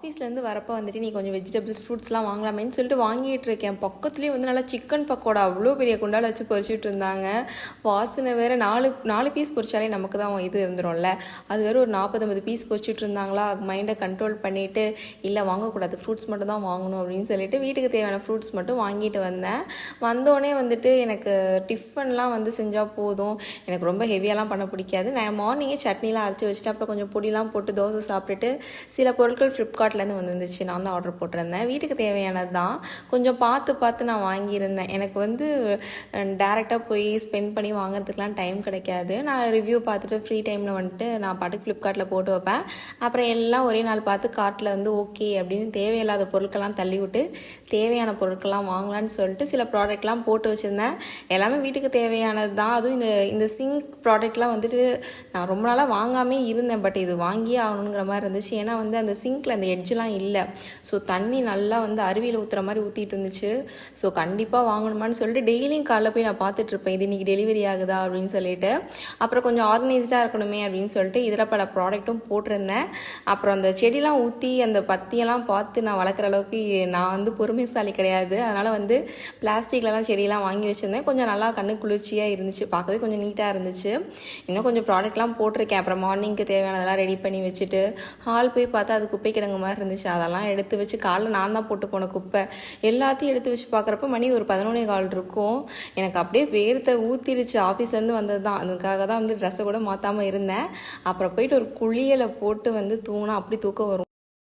ஆஃபீஸ்லேருந்து வரப்போ வந்துட்டு நீ கொஞ்சம் வெஜிடபிள்ஸ் ஃப்ரூட்ஸ்லாம் வாங்கலாமேன்னு சொல்லிட்டு வாங்கிட்டு இருக்கேன். பக்கத்துலேயே வந்து நல்லா சிக்கன் பக்கோடா அவ்வளோ பெரிய குண்டால் வச்சு பொரிச்சிட்டு இருந்தாங்க. வாசனை வேறு நாலு பீஸ் பொரிச்சாலே நமக்கு தான் இது இருந்துரும்ல. அது வேறு ஒரு 40-50 பீஸ் பொரிச்சிட்டு இருந்தாங்களா. மைண்டை கண்ட்ரோல் பண்ணிவிட்டு இல்லை வாங்கக்கூடாது, ஃப்ரூட்ஸ் மட்டும் தான் வாங்கணும் அப்படின்னு சொல்லிட்டு வீட்டுக்கு தேவையான ஃப்ரூட்ஸ் மட்டும் வாங்கிட்டு வந்தேன். வந்தோடனே வந்துட்டு எனக்கு டிஃபன்லாம் வந்து செஞ்சால் போதும், எனக்கு ரொம்ப ஹெவியாலாம் பண்ண பிடிக்காது. நான் மார்னிங்கே சட்னிலாம் அரைச்சி வச்சுட்டு அப்புறம் கொஞ்சம் பொடிலாம் போட்டு தோசை சாப்பிட்டுட்டு சில பொருட்கள் ஃப்ளிப்கார்ட்லேருந்து வந்துருந்துச்சு. நான் தான் ஆர்டர் போட்டிருந்தேன். வீட்டுக்கு தேவையானது தான், கொஞ்சம் பார்த்து நான் வாங்கியிருந்தேன். எனக்கு வந்து டேரெக்டாக போய் ஸ்பெண்ட் பண்ணி வாங்குறதுக்கெலாம் டைம் கிடைக்காது. நான் ரிவ்யூ பார்த்துட்டு ஃப்ரீ டைமில் வந்துட்டு நான் பாட்டுக்கு ஃப்ளிப்கார்ட்டில் போட்டு வைப்பேன். அப்புறம் எல்லாம் ஒரே நாள் பார்த்து கார்ட்டில் வந்து ஓகே அப்படின்னு தேவையில்லாத பொருட்கள்லாம் தள்ளி விட்டு தேவையான பொருட்கள்லாம் வாங்கலான்னு சொல்லிட்டு சில ப்ராடக்ட்லாம் போட்டு வச்சுருந்தேன். எல்லாமே வீட்டுக்கு தேவையானது தான். அதுவும் இந்த சிங்க் ப்ராடக்ட்லாம் வந்துட்டு நான் ரொம்ப நாளாக வாங்காமே இருந்தேன். பட் இது வாங்கியே ஆகணுங்கிற மாதிரி இருந்துச்சு. ஏன்னா வந்து அந்த சிங்க்கில் அந்த எட்ஜெலாம் இல்லை. ஸோ தண்ணி நல்லா வந்து அருவியில் ஊற்றுற மாதிரி ஊற்றிட்டு இருந்துச்சு. ஸோ கண்டிப்பாக வாங்கணுமான்னு சொல்லிட்டு டெய்லியும் காலைல போய் நான் பார்த்துட்ருப்பேன், இது இன்றைக்கி டெலிவரி ஆகுதா அப்படின்னு சொல்லிட்டு. அப்புறம் கொஞ்சம் ஆர்கனைஸ்டாக இருக்கணுமே அப்படின்னு சொல்லிட்டு இதில் பல ப்ராடக்ட்டும் போட்டிருந்தேன். அப்புறம் அந்த செடிலாம் ஊற்றி அந்த பத்தியெல்லாம் பார்த்து நான் வளர்க்குற அளவுக்கு நான் வந்து பொறுமைசாலி கிடையாது. அதனால் வந்து பிளாஸ்டிக்கில் தான் செடியெல்லாம் வாங்கி வச்சுருந்தேன். கொஞ்சம் நல்லா கண்ணு குளிர்ச்சியாக இருந்துச்சு, பார்க்கவே கொஞ்சம் நீட்டாக இருந்துச்சு. இன்னும் கொஞ்சம் ப்ராடக்ட்லாம் போட்டிருக்கேன். அப்புறம் மார்னிங்க்கு தேவையானதெல்லாம் ரெடி பண்ணி வச்சுட்டு ஹால் போய் பார்த்தா அது குப்பை கிடங்கு மாதிரி இருந்துச்சு. அதெல்லாம் எடுத்து வச்சு காலைல நான் தான் போட்டு போன குப்பை எல்லாத்தையும் எடுத்து வச்சு பார்க்குறப்ப மணி ஒரு 11:15 இருக்கும். எனக்கு அப்படியே வேர்த்த ஊற்றிருச்சு. ஆஃபீஸ்லேருந்து வந்தது தான், அதுக்காக தான் வந்து ட்ரெஸ்ஸை கூட மாற்றாமல் இருந்தேன். அப்புறம் போயிட்டு ஒரு குளியலை போட்டு வந்து தூங்கினா அப்படி தூக்கம் வரும்.